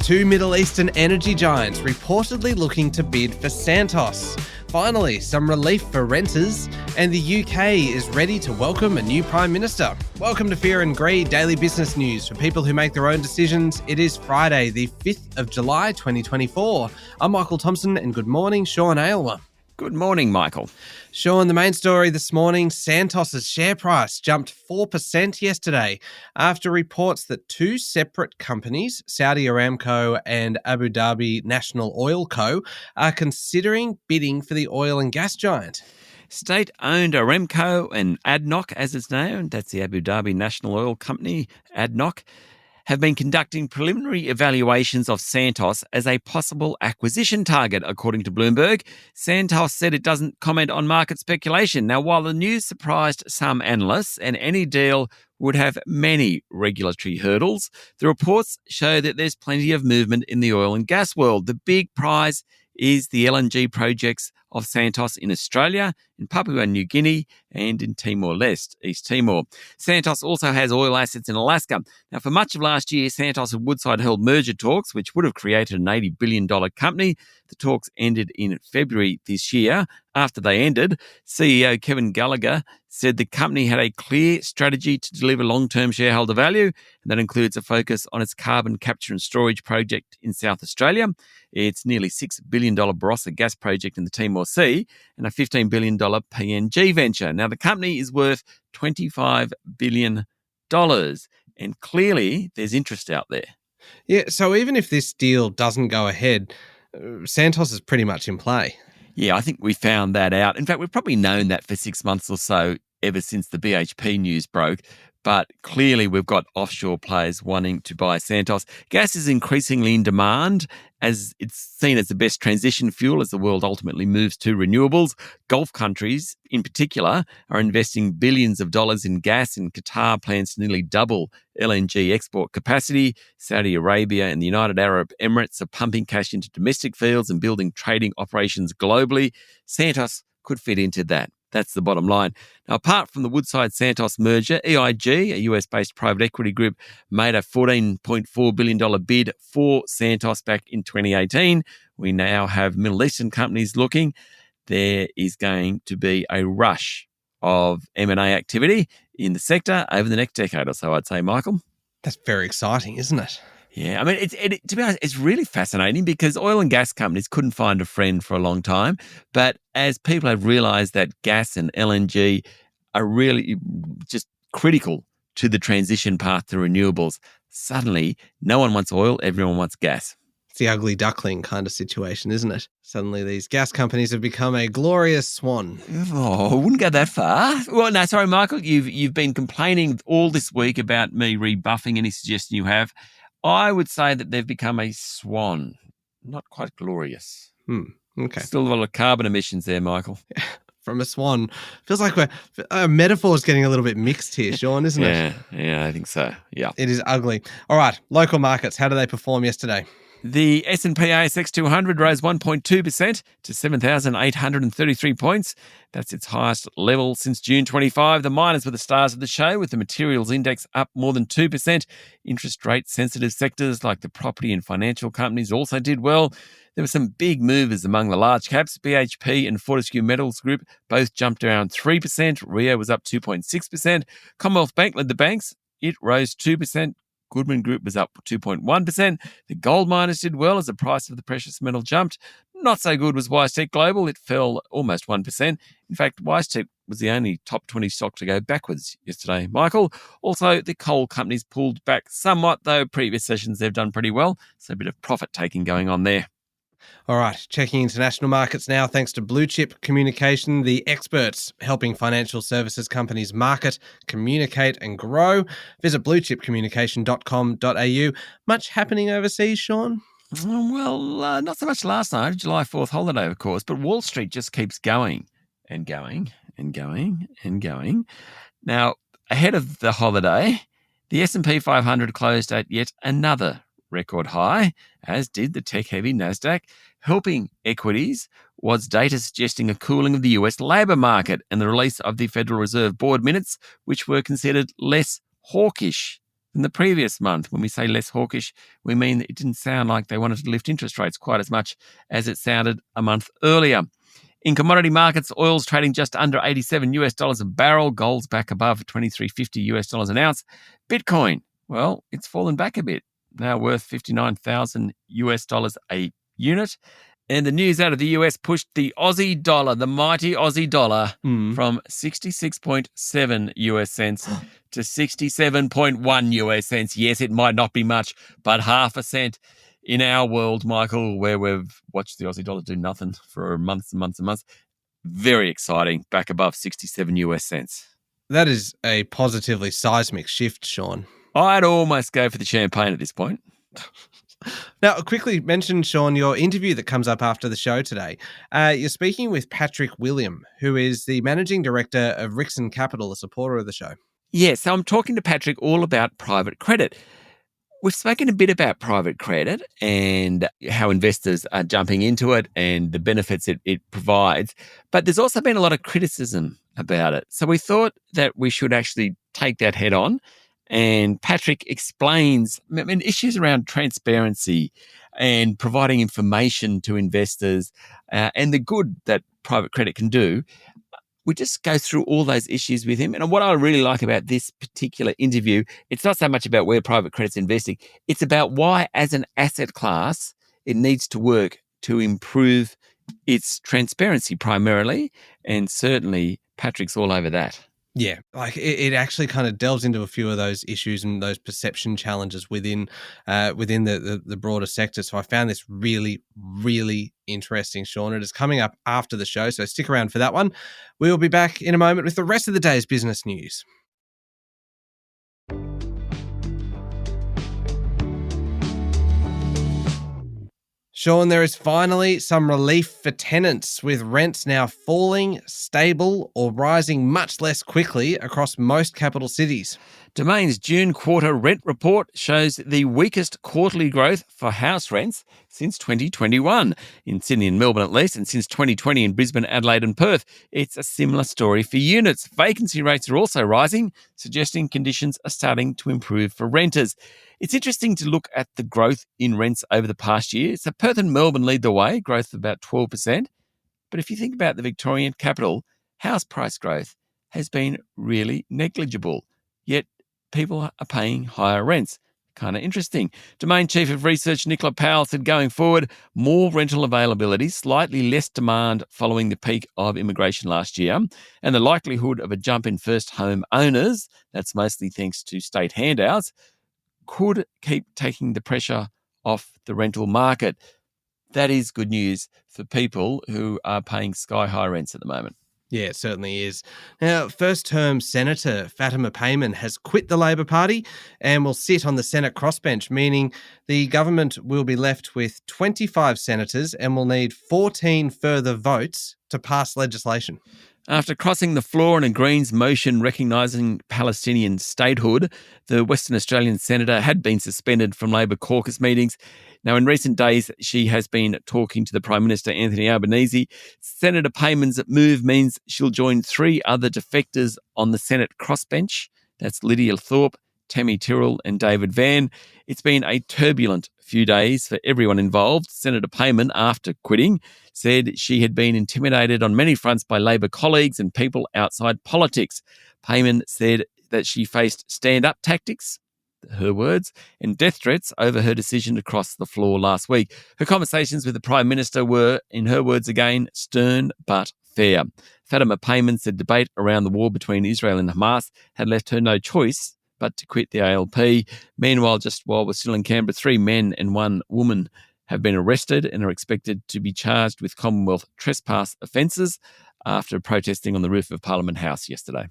Two Middle Eastern energy giants reportedly looking to bid for Santos. Finally, some relief for renters, and the UK is ready to welcome a new Prime Minister. Welcome to Fear and Greed, daily business news for people who make their own decisions. It is Friday, the 5th of July, 2024. I'm Michael Thompson, and good morning, Sean Aylmer. Good morning, Michael. Sean, the main story this morning, Santos' share price jumped 4% yesterday after reports that two separate companies, Saudi Aramco and Abu Dhabi National Oil Co., are considering bidding for the oil and gas giant. State-owned Aramco and ADNOC, as it's known, that's the Abu Dhabi National Oil Company, ADNOC, have been conducting preliminary evaluations of Santos as a possible acquisition target, according to Bloomberg. Santos said it doesn't comment on market speculation. Now, while the news surprised some analysts and any deal would have many regulatory hurdles, the reports show that there's plenty of movement in the oil and gas world. The big prize is the LNG projects of Santos in Australia, in Papua New Guinea, and in Timor-Leste, East Timor. Santos also has oil assets in Alaska. Now, for much of last year, Santos and Woodside held merger talks, which would have created an $80 billion company. The talks ended in February this year. After they ended, CEO Kevin Gallagher said the company had a clear strategy to deliver long-term shareholder value, and that includes a focus on its carbon capture and storage project in South Australia. It's nearly $6 billion Barossa gas project in the Timor Sea and a $15 billion PNG venture. Now, the company is worth $25 billion, and clearly there's interest out there. Yeah, so even if this deal doesn't go ahead, Santos is pretty much in play. Yeah, I think we found that out. In fact, we've probably known that for 6 months or so, ever since the BHP news broke. But clearly we've got offshore players wanting to buy Santos. Gas is increasingly in demand as it's seen as the best transition fuel as the world ultimately moves to renewables. Gulf countries, in particular, are investing billions of dollars in gas, and Qatar plans to nearly double LNG export capacity. Saudi Arabia and the United Arab Emirates are pumping cash into domestic fields and building trading operations globally. Santos could fit into that. That's the bottom line. Now, apart from the Woodside-Santos merger, EIG, a US-based private equity group, made a $14.4 billion bid for Santos back in 2018. We now have Middle Eastern companies looking. There is going to be a rush of M&A activity in the sector over the next decade or so, I'd say, Michael. That's very exciting, isn't it? Yeah, I mean, to be honest, it's really fascinating because oil and gas companies couldn't find a friend for a long time. But as people have realised that gas and LNG are really just critical to the transition path to renewables, suddenly no one wants oil, everyone wants gas. It's the ugly duckling kind of situation, isn't it? Suddenly these gas companies have become a glorious swan. Oh, I wouldn't go that far. Well, no, sorry, Michael, you've been complaining all this week about me rebuffing any suggestion you have. I would say that they've become a swan, not quite glorious. Okay. Still a lot of carbon emissions there, Michael. From a swan. Feels like our metaphor is getting a little bit mixed here, Sean, isn't it? Yeah, I think so. Yeah. It is ugly. All right, local markets, how did they perform yesterday? The S&P ASX 200 rose 1.2% to 7,833 points. That's its highest level since June 25. The miners were the stars of the show, with the materials index up more than 2%. Interest rate-sensitive sectors like the property and financial companies also did well. There were some big movers among the large caps. BHP and Fortescue Metals Group both jumped around 3%. Rio was up 2.6%. Commonwealth Bank led the banks. It rose 2%. Goodman Group was up 2.1%. The gold miners did well as the price of the precious metal jumped. Not so good was WiseTech Global. It fell almost 1%. In fact, WiseTech was the only top 20 stock to go backwards yesterday, Michael. Also, the coal companies pulled back somewhat, though previous sessions they've done pretty well. So a bit of profit taking going on there. All right, checking international markets now, thanks to Blue Chip Communication, the experts helping financial services companies market, communicate and grow. Visit bluechipcommunication.com.au. Much happening overseas, Sean? Well, not so much last night, July 4th holiday, of course, but Wall Street just keeps going and going and going and going. Now, ahead of the holiday, the S&P 500 closed at yet another record high, as did the tech-heavy Nasdaq. Helping equities was data suggesting a cooling of the US labour market and the release of the Federal Reserve Board minutes, which were considered less hawkish than the previous month. When we say less hawkish, we mean that it didn't sound like they wanted to lift interest rates quite as much as it sounded a month earlier. In commodity markets, oil's trading just under $87 a barrel. Gold's back above $23.50 an ounce. Bitcoin, well, it's fallen back a bit, now worth $59,000 a unit. And the news out of the US pushed the Aussie dollar, the mighty Aussie dollar, from 66.7 US cents to 67.1 US cents. Yes, it might not be much, but half a cent in our world, Michael, where we've watched the Aussie dollar do nothing for months and months and months. Very exciting, back above 67 US cents. That is a positively seismic shift, Sean. I'd almost go for the champagne at this point. Now, quickly mention, Sean, your interview that comes up after the show today. You're speaking with Patrick William, who is the managing director of Rixon Capital, a supporter of the show. Yeah, so I'm talking to Patrick all about private credit. We've spoken a bit about private credit and how investors are jumping into it and the benefits it provides, but there's also been a lot of criticism about it. So we thought that we should actually take that head on. And Patrick explains issues around transparency and providing information to investors and the good that private credit can do. We just go through all those issues with him. And what I really like about this particular interview, it's not so much about where private credit's investing. It's about why, as an asset class, it needs to work to improve its transparency primarily. And certainly Patrick's all over that. Yeah, like it actually kind of delves into a few of those issues and those perception challenges within the broader sector. So I found this really, really interesting, Sean. It is coming up after the show, so stick around for that one. We will be back in a moment with the rest of the day's business news. Sean, there is finally some relief for tenants, with rents now falling, stable, or rising much less quickly across most capital cities. Domain's June quarter rent report shows the weakest quarterly growth for house rents since 2021, in Sydney and Melbourne at least, and since 2020 in Brisbane, Adelaide and Perth. It's a similar story for units. Vacancy rates are also rising, suggesting conditions are starting to improve for renters. It's interesting to look at the growth in rents over the past year. So Perth and Melbourne lead the way, growth of about 12%. But if you think about the Victorian capital, house price growth has been really negligible. Yet people are paying higher rents. Kind of interesting. Domain Chief of Research Nicola Powell said going forward, more rental availability, slightly less demand following the peak of immigration last year, and the likelihood of a jump in first home owners, that's mostly thanks to state handouts, could keep taking the pressure off the rental market. That is good news for people who are paying sky-high rents at the moment. Yeah, it certainly is. Now, first-term Senator Fatima Payman has quit the Labor Party and will sit on the Senate crossbench, meaning the government will be left with 25 senators and will need 14 further votes to pass legislation. After crossing the floor in a Greens motion recognising Palestinian statehood, the Western Australian senator had been suspended from Labor caucus meetings. Now, in recent days, she has been talking to the Prime Minister, Anthony Albanese. Senator Payman's move means she'll join three other defectors on the Senate crossbench. That's Lydia Thorpe, Tammy Tyrrell and David Van. It's been a turbulent few days for everyone involved. Senator Payman, after quitting, said she had been intimidated on many fronts by Labor colleagues and people outside politics. Payman said that she faced stand-up tactics, her words, and death threats over her decision to cross the floor last week. Her conversations with the Prime Minister were, in her words again, stern but fair. Fatima Payman said debate around the war between Israel and Hamas had left her no choice but to quit the ALP. Meanwhile, just while we're still in Canberra, 3 men and 1 woman have been arrested and are expected to be charged with Commonwealth trespass offences after protesting on the roof of Parliament House yesterday.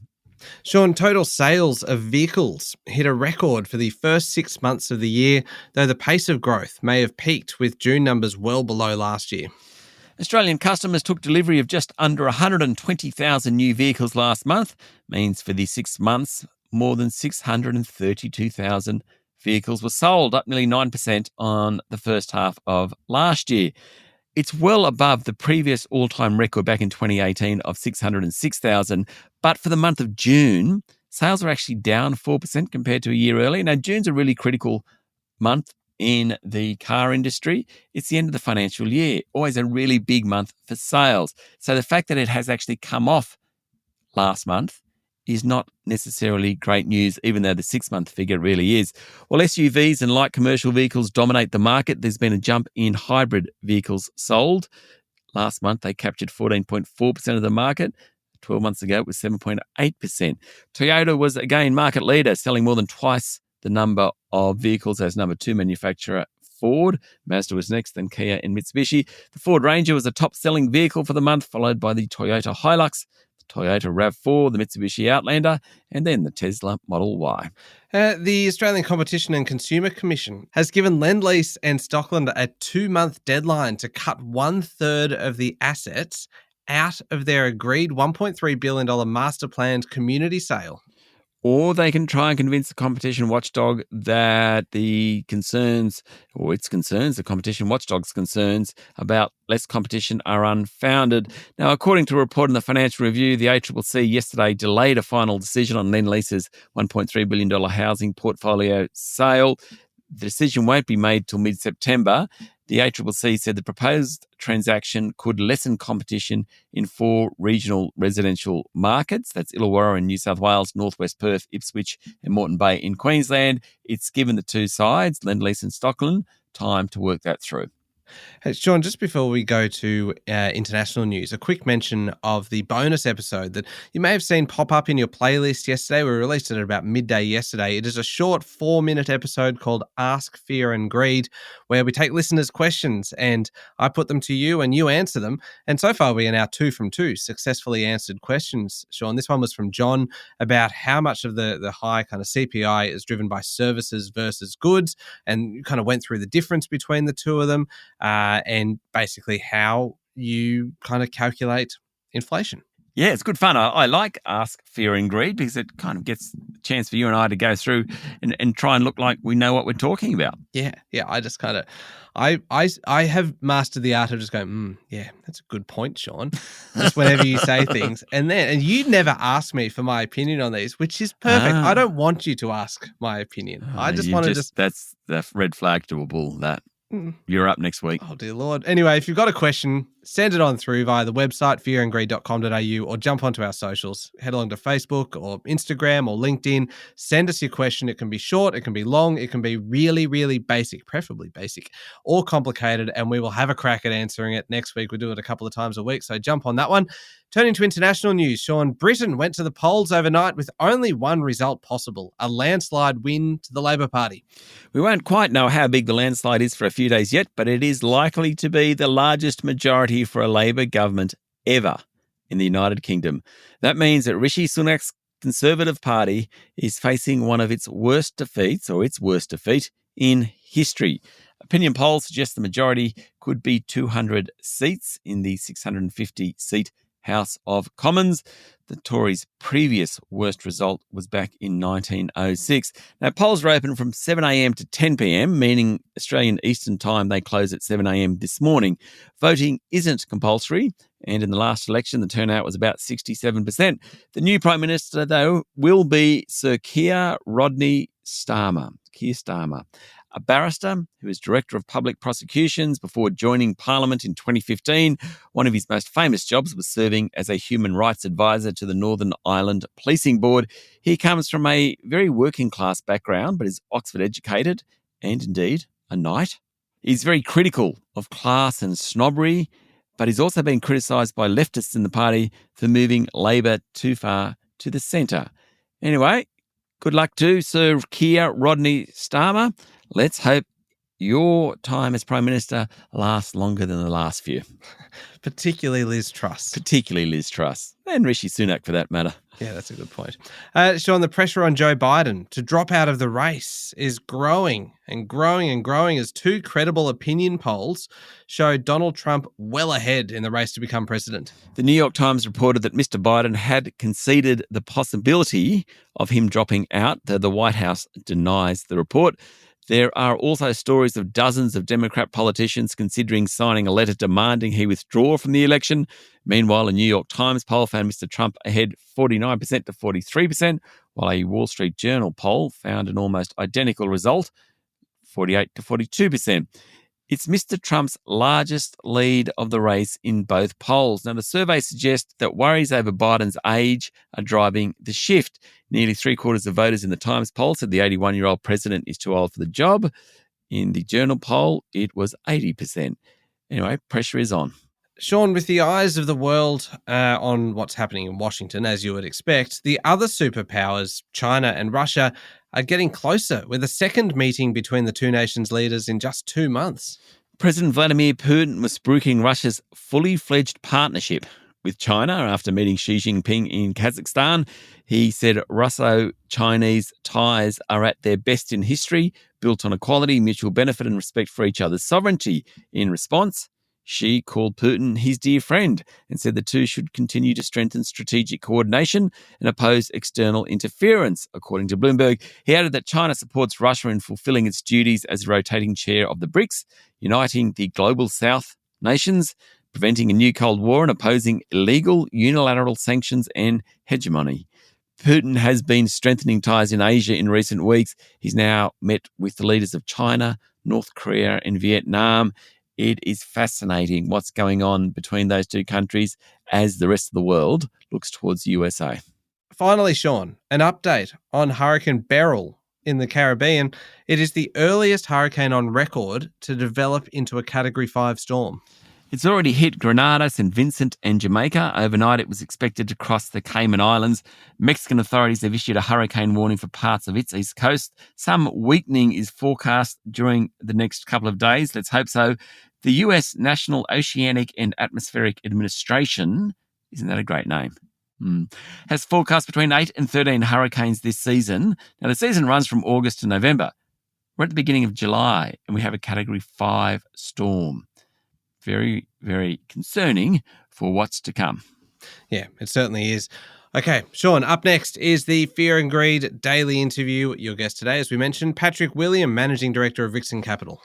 Sean, total sales of vehicles hit a record for the first 6 months of the year, though the pace of growth may have peaked with June numbers well below last year. Australian customers took delivery of just under 120,000 new vehicles last month. Means for the 6 months, more than 632,000 vehicles were sold, up nearly 9% on the first half of last year. It's well above the previous all-time record back in 2018 of 606,000. But for the month of June, sales are actually down 4% compared to a year earlier. Now, June's a really critical month in the car industry. It's the end of the financial year, always a really big month for sales. So the fact that it has actually come off last month is not necessarily great news, even though the 6-month figure really is. Well, SUVs and light commercial vehicles dominate the market. There's been a jump in hybrid vehicles sold. Last month, they captured 14.4% of the market. 12 months ago, it was 7.8%. Toyota was, again, market leader, selling more than twice the number of vehicles as number 2 manufacturer. Ford, Mazda was next, then Kia and Mitsubishi. The Ford Ranger was the top-selling vehicle for the month, followed by the Toyota Hilux, the Toyota RAV4, the Mitsubishi Outlander, and then the Tesla Model Y. The Australian Competition and Consumer Commission has given Lendlease and Stockland a 2-month deadline to cut 1/3 of the assets out of their agreed $1.3 billion master planned community sale. Or they can try and convince the competition watchdog that the competition watchdog's concerns about less competition are unfounded. Now, according to a report in the Financial Review, the ACCC yesterday delayed a final decision on Lendlease's $1.3 billion housing portfolio sale. The decision won't be made till mid-September. The ACCC said the proposed transaction could lessen competition in 4 regional residential markets. That's Illawarra in New South Wales, Northwest Perth, Ipswich and Moreton Bay in Queensland. It's given the two sides, Lendlease and Stockland, time to work that through. Hey, Sean, just before we go to international news, a quick mention of the bonus episode that you may have seen pop up in your playlist yesterday. We released it at about midday yesterday. It is a short 4-minute episode called Ask, Fear and Greed, where we take listeners' questions and I put them to you and you answer them. And so far, we are now 2 from 2 successfully answered questions, Sean. This one was from John about how much of the high kind of CPI is driven by services versus goods, and you kind of went through the difference between the two of them. And basically how you kind of calculate inflation. Yeah, it's good fun. I like Ask, Fear and Greed because it kind of gets a chance for you and I to go through and try and look like we know what we're talking about. Yeah. I just kind of, I have mastered the art of just going, yeah, that's a good point, Sean. Just whenever you say things. And you never ask me for my opinion on these, which is perfect. I don't want you to ask my opinion. I just want to That's the red flag to a bull, that. You're up next week. Oh, dear Lord. Anyway, if you've got a question, send it on through via the website, fearandgreed.com.au, or jump onto our socials. Head along to Facebook or Instagram or LinkedIn. Send us your question. It can be short, it can be long, it can be really, really basic, preferably basic, or complicated, and we will have a crack at answering it next week. We do it a couple of times a week, so jump on that one. Turning to international news, Sean, Britain went to the polls overnight with only one result possible, a landslide win to the Labor Party. We won't quite know how big the landslide is for a few days yet, but it is likely to be the largest majority for a Labor government ever in the United Kingdom. That means that Rishi Sunak's Conservative Party is facing one of its worst defeats in history. Opinion polls suggest the majority could be 200 seats in the 650-seat House of Commons. The Tories' previous worst result was back in 1906. Now, polls are open from 7 a.m. to 10 p.m, meaning Australian Eastern Time they close at 7 a.m. this morning. Voting isn't compulsory, and in the last election, the turnout was about 67%. The new Prime Minister, though, will be Sir Keir Starmer, a barrister who is Director of Public Prosecutions before joining Parliament in 2015. One of his most famous jobs was serving as a human rights advisor to the Northern Ireland Policing Board. He comes from a very working-class background, but is Oxford-educated and, indeed, a knight. He's very critical of class and snobbery, but he's also been criticised by leftists in the party for moving Labor too far to the centre. Anyway, good luck to Sir Keir Starmer. Let's hope your time as Prime Minister lasts longer than the last few. Particularly Liz Truss. And Rishi Sunak, for that matter. Yeah, that's a good point. Sean, the pressure on Joe Biden to drop out of the race is growing as 2 credible opinion polls show Donald Trump well ahead in the race to become president. The New York Times reported that Mr. Biden had conceded the possibility of him dropping out, though the White House denies the report. There are also stories of dozens of Democrat politicians considering signing a letter demanding he withdraw from the election. Meanwhile, a New York Times poll found Mr. Trump ahead 49% to 43%, while a Wall Street Journal poll found an almost identical result, 48 to 42%. It's Mr. Trump's largest lead of the race in both polls. Now, the survey suggests that worries over Biden's age are driving the shift. Nearly three-quarters of voters in the Times poll said the 81-year-old president is too old for the job. In the Journal poll, it was 80%. Anyway, pressure is on. Sean, with the eyes of the world on what's happening in Washington, as you would expect, the other superpowers, China and Russia, are getting closer with a second meeting between the two nations' leaders in just 2 months. President Vladimir Putin was spruiking Russia's fully-fledged partnership with China after meeting Xi Jinping in Kazakhstan. He said Russo-Chinese ties are at their best in history, built on equality, mutual benefit and respect for each other's sovereignty. In response, Xi called Putin his dear friend and said the two should continue to strengthen strategic coordination and oppose external interference. According to Bloomberg, he added that China supports Russia in fulfilling its duties as a rotating chair of the BRICS, uniting the global South nations, preventing a new Cold War and opposing illegal unilateral sanctions and hegemony. Putin has been strengthening ties in Asia in recent weeks. He's now met with the leaders of China, North Korea and Vietnam. It is fascinating what's going on between those two countries as the rest of the world looks towards the USA. Finally, Sean, an update on Hurricane Beryl in the Caribbean. It is the earliest hurricane on record to develop into a Category 5 storm. It's already hit Grenada, St. Vincent and Jamaica. Overnight, it was expected to cross the Cayman Islands. Mexican authorities have issued a hurricane warning for parts of its east coast. Some weakening is forecast during the next couple of days. Let's hope so. The US National Oceanic and Atmospheric Administration, isn't that a great name? Has forecast between 8 and 13 hurricanes this season. Now, the season runs from August to November. We're at the beginning of July and we have a Category 5 storm. Very, very concerning for what's to come. Yeah, it certainly is. Okay, Sean, up next is the Fear and Greed daily interview. Your guest today, as we mentioned, Patrick William, Managing Director of Vixen Capital.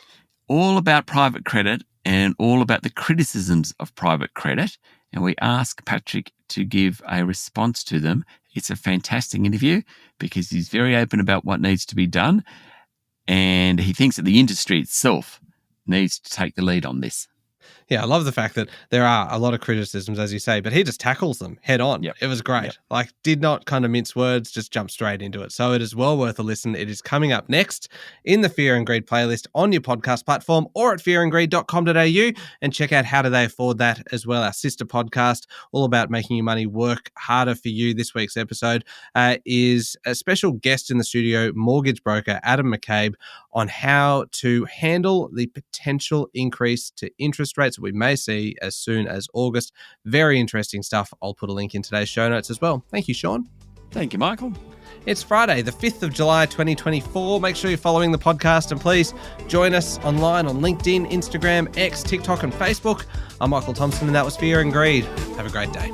All about private credit and all about the criticisms of private credit. And we ask Patrick to give a response to them. It's a fantastic interview because he's very open about what needs to be done. And he thinks that the industry itself needs to take the lead on this. Yeah, I love the fact that there are a lot of criticisms, as you say, but he just tackles them head on. Yep. It was great. Yep. Like, did not kind of mince words, just jumped straight into it. So it is well worth a listen. It is coming up next in the Fear and Greed playlist on your podcast platform or at fearandgreed.com.au, and check out How Do They Afford That as well, our sister podcast, all about making your money work harder for you. This week's episode is a special guest in the studio, mortgage broker Adam McCabe, on how to handle the potential increase to interest rates we may see as soon as August. Very interesting stuff. I'll put a link in today's show notes as well. Thank you, Sean. Thank you, Michael. It's Friday, the 5th of July, 2024. Make sure you're following the podcast and please join us online on LinkedIn, Instagram, X, TikTok and Facebook. I'm Michael Thompson and that was Fear and Greed. Have a great day.